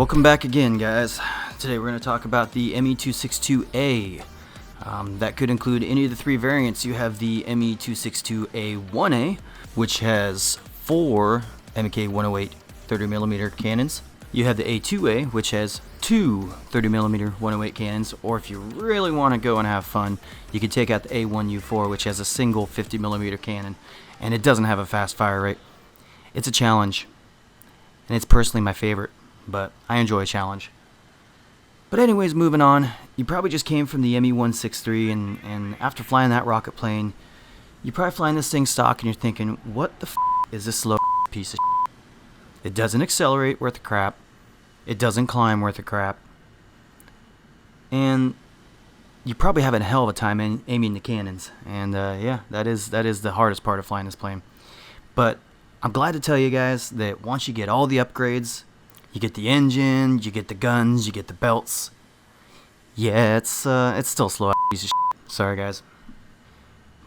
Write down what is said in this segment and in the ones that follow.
Welcome back again, guys. Today we're going to talk about the Me-262A. That could include any of the three variants. You have the Me-262A1A, which has 4 MK108 30mm cannons. You have the A2A, which has 2 30mm 108 cannons, or if you really want to go and have fun, you could take out the A1U4, which has a single 50mm cannon, and it doesn't have a fast fire rate. It's a challenge, and it's personally my favorite, but I enjoy a challenge. But anyways, moving on, you probably just came from the Me-163, and after flying that rocket plane, you're probably flying this thing stock and you're thinking, what the f*** is this slow piece of shit? It doesn't accelerate worth a crap. It doesn't climb worth a crap. And you probably having a hell of a time aiming the cannons. And yeah, that is the hardest part of flying this plane. But I'm glad to tell you guys that once you get all the upgrades, you get the engine, you get the guns, you get the belts. Yeah, it's still a slow piece of shit. Sorry, guys.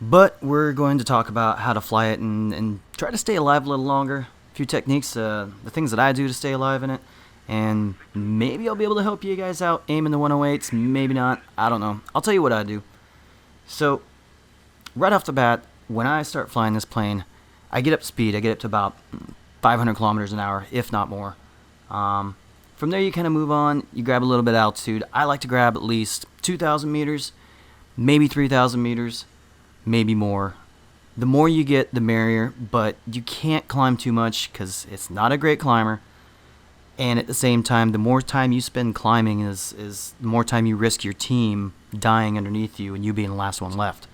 But we're going to talk about how to fly it and try to stay alive a little longer. A few techniques, the things that I do to stay alive in it. And maybe I'll be able to help you guys out aiming the 108s. Maybe not. I don't know. I'll tell you what I do. So, right off the bat, when I start flying this plane, I get up to speed. I get up to about 500 kilometers an hour, if not more. From there, you kind of move on. You grab a little bit of altitude. I like to grab at least 2,000 meters, maybe 3,000 meters, maybe more. The more you get, the merrier, but you can't climb too much because it's not a great climber. And at the same time, the more time you spend climbing is the more time you risk your team dying underneath you and you being the last one left.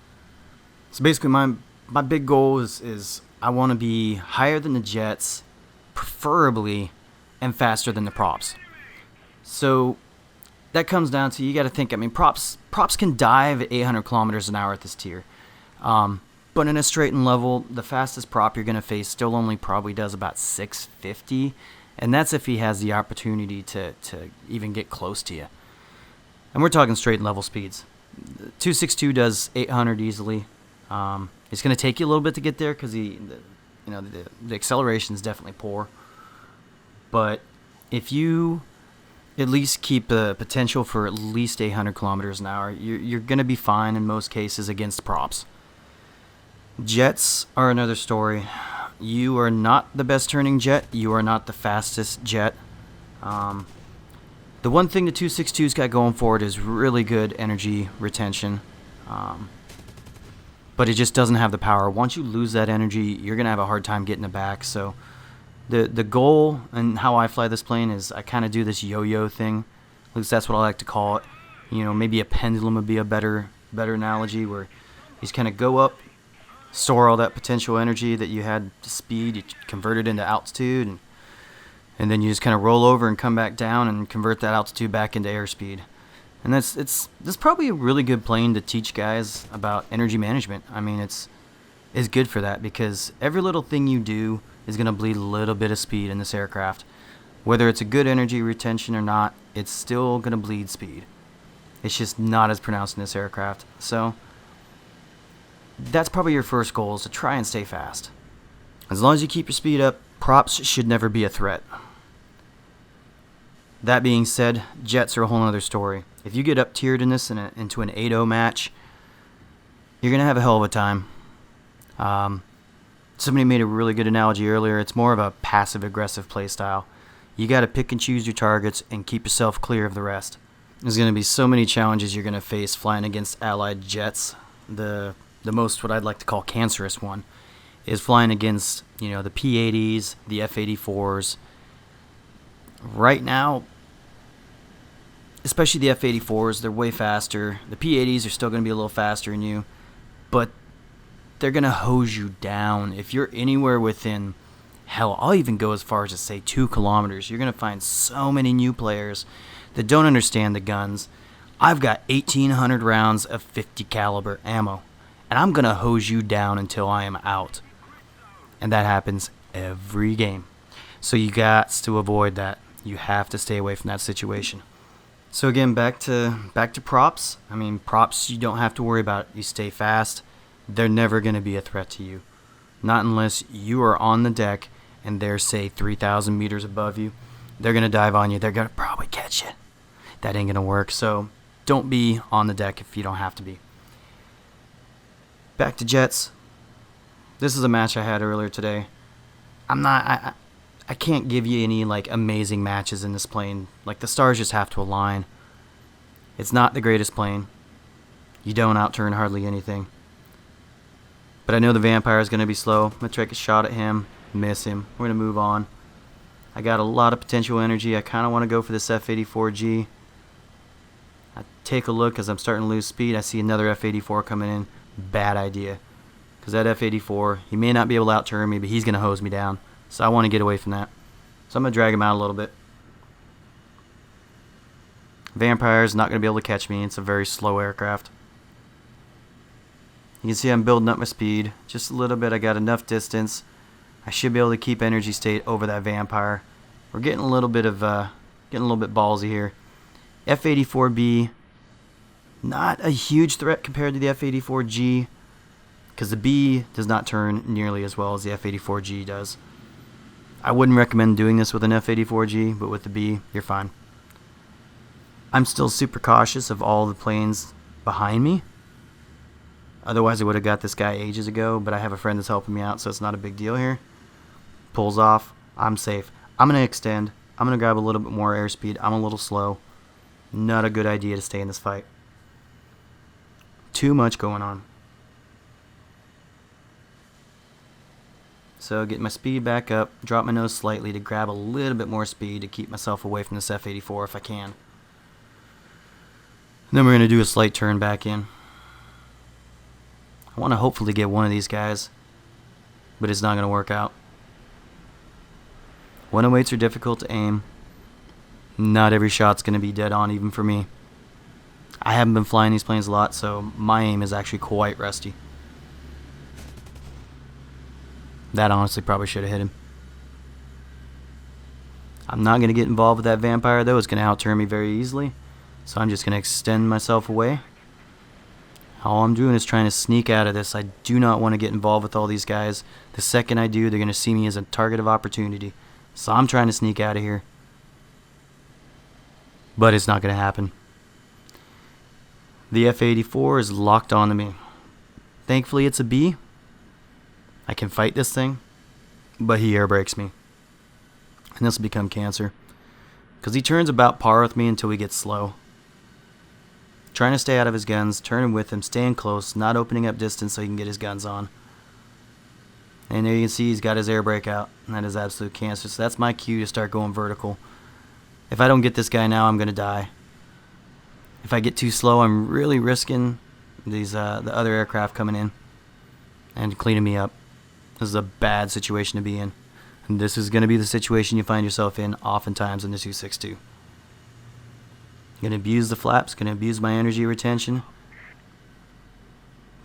So basically, my big goal is I want to be higher than the jets, preferably, and faster than the props. So that comes down to, you got to think, I mean, props can dive at 800 kilometers an hour at this tier. But in a straight and level, the fastest prop you're going to face still only probably does about 650, and that's if he has the opportunity to even get close to you. And we're talking straight and level speeds. 262 does 800 easily. It's going to take you a little bit to get there because the acceleration is definitely poor. But if you at least keep the potential for at least 800 kilometers an hour, you're going to be fine in most cases against props. Jets are another story. You are not the best turning jet. You are not the fastest jet. The one thing the 262's got going for it is really good energy retention. But it just doesn't have the power. Once you lose that energy, you're going to have a hard time getting it back. So the goal and how I fly this plane is I kind of do this yo-yo thing. At least that's what I like to call it. You know, maybe a pendulum would be a better analogy, where you just kind of go up, store all that potential energy that you had to speed, you convert it into altitude, and then you just kind of roll over and come back down and convert that altitude back into airspeed. And that's probably a really good plane to teach guys about energy management. I mean, it's good for that because every little thing you do is going to bleed a little bit of speed in this aircraft. Whether it's a good energy retention or not, it's still going to bleed speed. It's just not as pronounced in this aircraft. So that's probably your first goal, is to try and stay fast. As long as you keep your speed up, props should never be a threat. That being said, jets are a whole other story. If you get up tiered in this into an 8-0 match, you're going to have a hell of a time. Somebody made a really good analogy earlier. It's more of a passive-aggressive play style. You got to pick and choose your targets and keep yourself clear of the rest. There's going to be so many challenges you're going to face flying against allied jets. The most, what I'd like to call, cancerous one is flying against, the P-80s, the F-84s. Right now, especially the F-84s, they're way faster. The P-80s are still going to be a little faster than you, but they're going to hose you down. If you're anywhere within, hell, I'll even go as far as to say 2 kilometers, you're going to find so many new players that don't understand the guns. I've got 1,800 rounds of 50 caliber ammo, and I'm going to hose you down until I am out. And that happens every game. So you got to avoid that. You have to stay away from that situation. So again, back to props. I mean, props you don't have to worry about. You stay fast. They're never going to be a threat to you. Not unless you are on the deck and they're, say, 3,000 meters above you. they're going to dive on you. They're going to probably catch you. That ain't going to work. So don't be on the deck if you don't have to be. Back to Jets. This is a match I had earlier today. I can't give you any like amazing matches in this plane. Like the stars just have to align. It's not the greatest plane. You don't outturn hardly anything. But I know the vampire is going to be slow. I'm going to take a shot at him, miss him. We're going to move on. I got a lot of potential energy. I kind of want to go for this F-84G. I take a look as I'm starting to lose speed. I see another F-84 coming in. Bad idea. Because that F-84, he may not be able to outturn me, but he's going to hose me down. So I want to get away from that. So I'm going to drag him out a little bit. Vampire's not going to be able to catch me. It's a very slow aircraft. You can see I'm building up my speed just a little bit. I got enough distance. I should be able to keep energy state over that vampire. We're getting a little bit ballsy here. F-84B, not a huge threat compared to the F-84G, because the B does not turn nearly as well as the F-84G does. I wouldn't recommend doing this with an F-84G, but with the B, you're fine. I'm still super cautious of all the planes behind me. Otherwise, I would have got this guy ages ago, but I have a friend that's helping me out, so it's not a big deal here. Pulls off. I'm safe. I'm going to extend. I'm going to grab a little bit more airspeed. I'm a little slow. Not a good idea to stay in this fight. Too much going on. So get my speed back up, drop my nose slightly to grab a little bit more speed to keep myself away from this F-84 if I can. And then we're going to do a slight turn back in. I want to hopefully get one of these guys, but it's not going to work out. 108s are difficult to aim. Not every shot's going to be dead on, even for me. I haven't been flying these planes a lot, so my aim is actually quite rusty. That honestly probably should have hit him. I'm not going to get involved with that vampire, though. It's going to outturn me very easily. So I'm just going to extend myself away. All I'm doing is trying to sneak out of this. I do not want to get involved with all these guys. The second I do, they're going to see me as a target of opportunity. So I'm trying to sneak out of here. But it's not going to happen. The F-84 is locked onto me. Thankfully, it's a B. I can fight this thing, but he air brakes me. And this will become cancer. Because he turns about par with me until he gets slow. Trying to stay out of his guns, turning with him, staying close, not opening up distance so he can get his guns on. And there you can see he's got his air brake out. And that is absolute cancer. So that's my cue to start going vertical. If I don't get this guy now, I'm going to die. If I get too slow, I'm really risking these the other aircraft coming in and cleaning me up. This is a bad situation to be in. And this is going to be the situation you find yourself in oftentimes in the 262. Going to abuse the flaps, going to abuse my energy retention.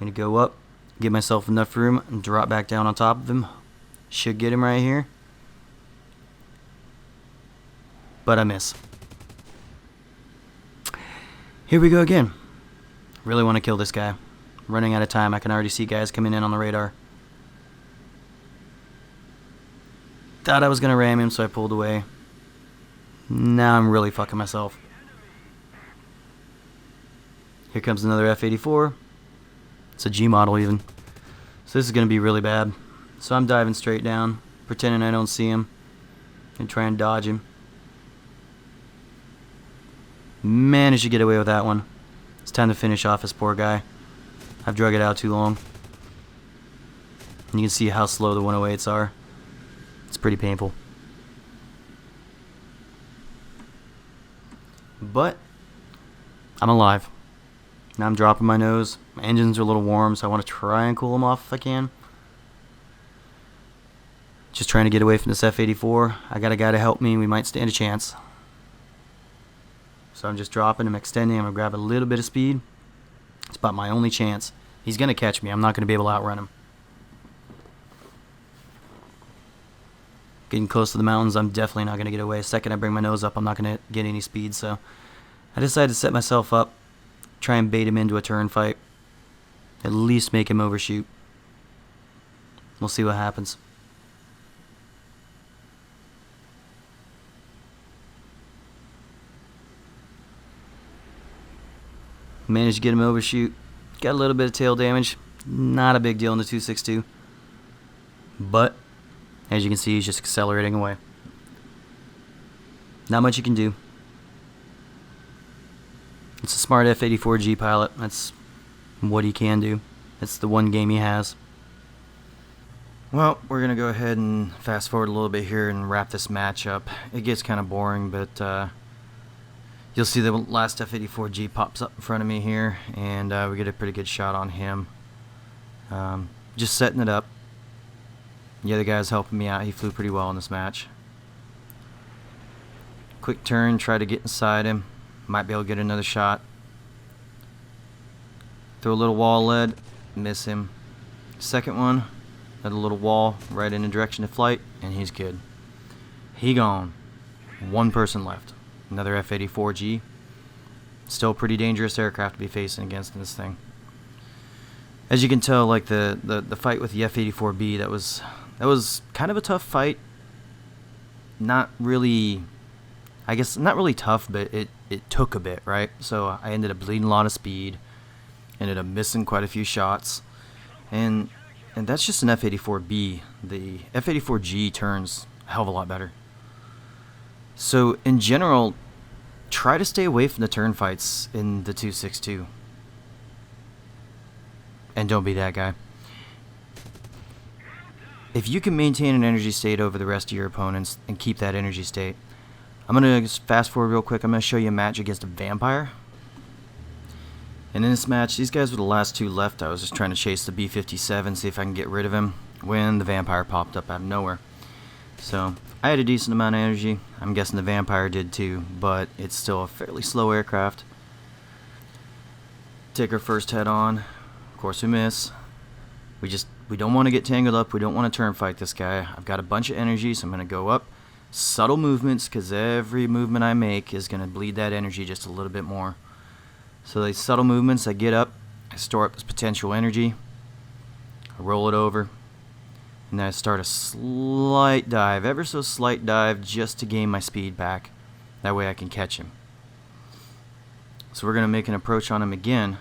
Going to go up, give myself enough room, and drop back down on top of him. Should get him right here. But I miss. Here we go again. Really want to kill this guy. Running out of time. I can already see guys coming in on the radar. Thought I was going to ram him, so I pulled away. Now I'm really fucking myself. Here comes another F-84. It's a G model even. So this is going to be really bad. So I'm diving straight down, pretending I don't see him, and try and dodge him. Managed to get away with that one. It's time to finish off this poor guy. I've drug it out too long. And you can see how slow the 108s are. It's pretty painful. But I'm alive. Now I'm dropping my nose. My engines are a little warm, so I want to try and cool them off if I can. Just trying to get away from this F-84. I got a guy to help me. We might stand a chance. So I'm just dropping. I'm extending. I'm going to grab a little bit of speed. It's about my only chance. He's going to catch me. I'm not going to be able to outrun him. Getting close to the mountains, I'm definitely not going to get away. The second I bring my nose up, I'm not going to get any speed. So I decided to set myself up. Try and bait him into a turn fight. At least make him overshoot. We'll see what happens. Managed to get him overshoot. Got a little bit of tail damage. Not a big deal in the 262. But, as you can see, he's just accelerating away. Not much you can do. It's a smart F-84G pilot. That's what he can do. It's the one game he has. Well, we're going to go ahead and fast forward a little bit here and wrap this match up. It gets kind of boring, but you'll see the last F-84G pops up in front of me here, and we get a pretty good shot on him. Just setting it up. The other guy's helping me out. He flew pretty well in this match. Quick turn, try to get inside him. Might be able to get another shot. Throw a little wall lead, miss him. Second one, another little wall right in the direction of flight, and he's good. He gone. One person left. Another F-84G. Still a pretty dangerous aircraft to be facing against in this thing. As you can tell, like the fight with the F-84B, that was kind of a tough fight. Not really, I guess not really tough, but it took a bit, right? So I ended up bleeding a lot of speed. Ended up missing quite a few shots. And that's just an F-84B. The F-84G turns a hell of a lot better. So in general, try to stay away from the turn fights in the 262. And don't be that guy. If you can maintain an energy state over the rest of your opponents and keep that energy state, I'm going to fast forward real quick. I'm going to show you a match against a vampire. And in this match, these guys were the last two left. I was just trying to chase the B-57, see if I can get rid of him, when the vampire popped up out of nowhere. So I had a decent amount of energy. I'm guessing the vampire did too, but it's still a fairly slow aircraft. Take our first head on. Of course we miss. We don't want to get tangled up. We don't want to turn fight this guy. I've got a bunch of energy, so I'm going to go up. Subtle movements, because every movement I make is going to bleed that energy just a little bit more. So these subtle movements, I get up, I store up this potential energy, I roll it over, and then I start a slight dive, ever so slight dive, just to gain my speed back. That way I can catch him. So we're going to make an approach on him again.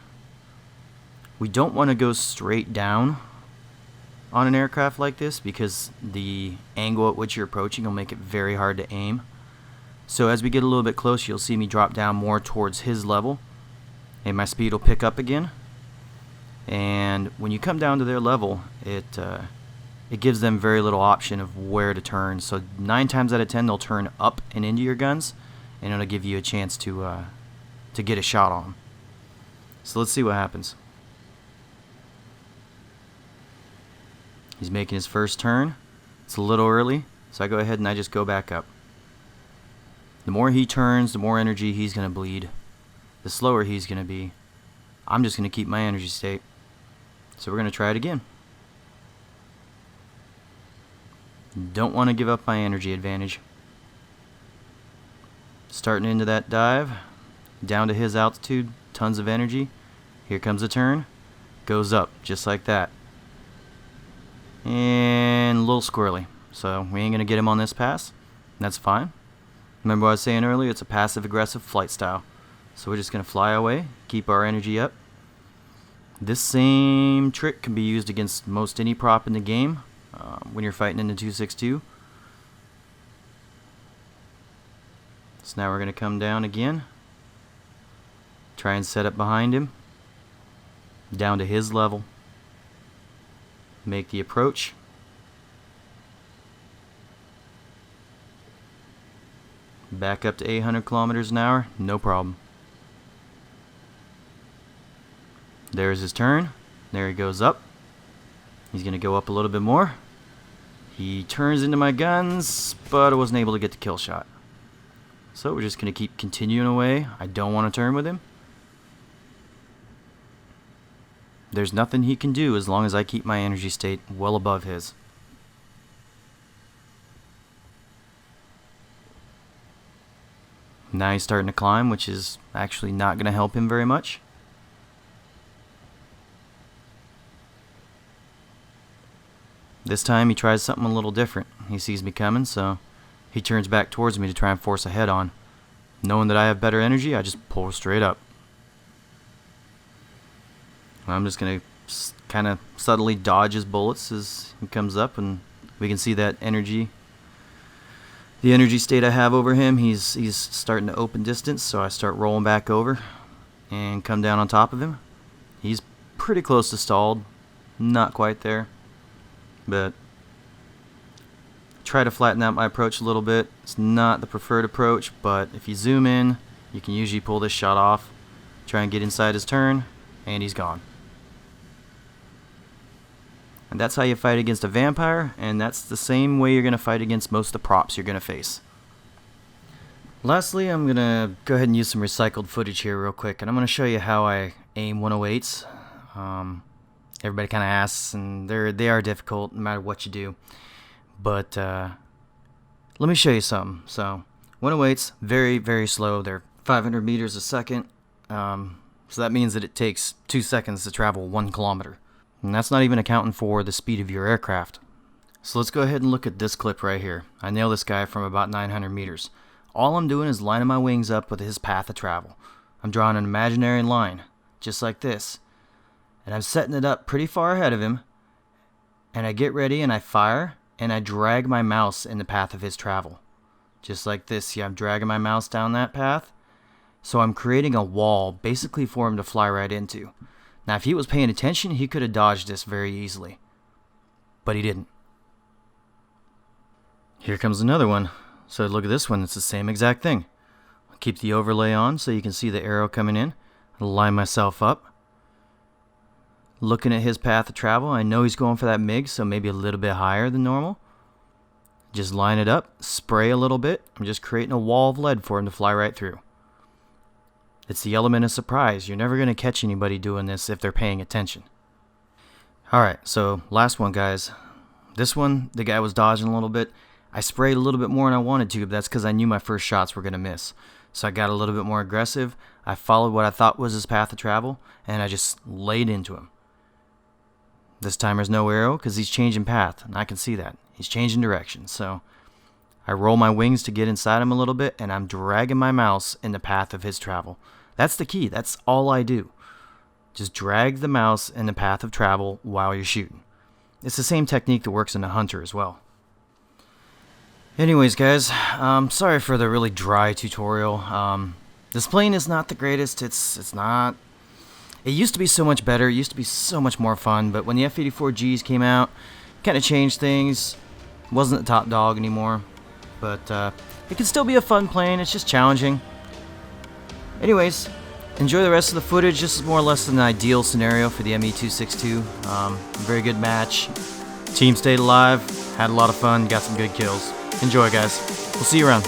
We don't want to go straight down on an aircraft like this, because the angle at which you're approaching will make it very hard to aim. So as we get a little bit closer, you'll see me drop down more towards his level. And my speed will pick up again. And when you come down to their level, it gives them very little option of where to turn. So 9 times out of 10, they'll turn up and into your guns, and it'll give you a chance to get a shot on them. So let's see what happens. He's making his first turn. It's a little early, so I go ahead and I just go back up. The more he turns, the more energy he's going to bleed. The slower he's going to be. I'm just going to keep my energy state. So we're going to try it again. Don't want to give up my energy advantage. Starting into that dive. Down to his altitude. Tons of energy. Here comes a turn. Goes up just like that. And a little squirrely. So we ain't going to get him on this pass. That's fine. Remember what I was saying earlier? It's a passive-aggressive flight style. So we're just going to fly away, keep our energy up. This same trick can be used against most any prop in the game when you're fighting in the 262. So now we're going to come down again. Try and set up behind him. Down to his level. Make the approach. Back up to 800 kilometers an hour, no problem. There's his turn. There he goes up. He's going to go up a little bit more. He turns into my guns, but I wasn't able to get the kill shot. So we're just going to keep continuing away. I don't want to turn with him. There's nothing he can do as long as I keep my energy state well above his. Now he's starting to climb, which is actually not going to help him very much. This time he tries something a little different. He sees me coming, so he turns back towards me to try and force a head-on. Knowing that I have better energy, I just pull straight up. I'm just going to kind of subtly dodge his bullets as he comes up, and we can see that energy. The energy state I have over him, he's starting to open distance, so I start rolling back over and come down on top of him. He's pretty close to stalled, not quite there, but try to flatten out my approach a little bit. It's not the preferred approach, but if you zoom in, you can usually pull this shot off. Try and get inside his turn, and he's gone. And that's how you fight against a vampire, and that's the same way you're going to fight against most of the props you're going to face. Lastly, I'm going to go ahead and use some recycled footage here real quick, and I'm going to show you how I aim 108s. Everybody kind of asks, and they are difficult no matter what you do. But let me show you something. So 108s, very, very slow. They're 500 meters a second. So that means that it takes 2 seconds to travel 1 kilometer. And that's not even accounting for the speed of your aircraft. So let's go ahead and look at this clip right here. I nail this guy from about 900 meters. All I'm doing is lining my wings up with his path of travel. I'm drawing an imaginary line, just like this. And I'm setting it up pretty far ahead of him. And I get ready and I fire, and I drag my mouse in the path of his travel. Just like this. See, I'm dragging my mouse down that path. So I'm creating a wall basically for him to fly right into. Now, if he was paying attention, he could have dodged this very easily. But he didn't. Here comes another one. So look at this one. It's the same exact thing. I'll keep the overlay on so you can see the arrow coming in. I'll line myself up. Looking at his path of travel, I know he's going for that MiG, so maybe a little bit higher than normal. Just line it up, spray a little bit. I'm just creating a wall of lead for him to fly right through. It's the element of surprise. You're never going to catch anybody doing this if they're paying attention. Alright, so last one, guys. This one, the guy was dodging a little bit. I sprayed a little bit more than I wanted to, but that's because I knew my first shots were going to miss. So I got a little bit more aggressive. I followed what I thought was his path of travel, and I just laid into him. This time there's no arrow because he's changing path, and I can see that. He's changing direction, so I roll my wings to get inside him a little bit, and I'm dragging my mouse in the path of his travel. That's the key. That's all I do. Just drag the mouse in the path of travel while you're shooting. It's the same technique that works in the Hunter as well. Anyways, guys, sorry for the really dry tutorial. This plane is not the greatest. It's not. It used to be so much better. It used to be so much more fun. But when the F-84Gs came out, kind of changed things. It wasn't the top dog anymore. But it can still be a fun plane. It's just challenging. Anyways, enjoy the rest of the footage. This is more or less an ideal scenario for the Me-262. Very good match. Team stayed alive. Had a lot of fun. Got some good kills. Enjoy, guys. We'll see you around.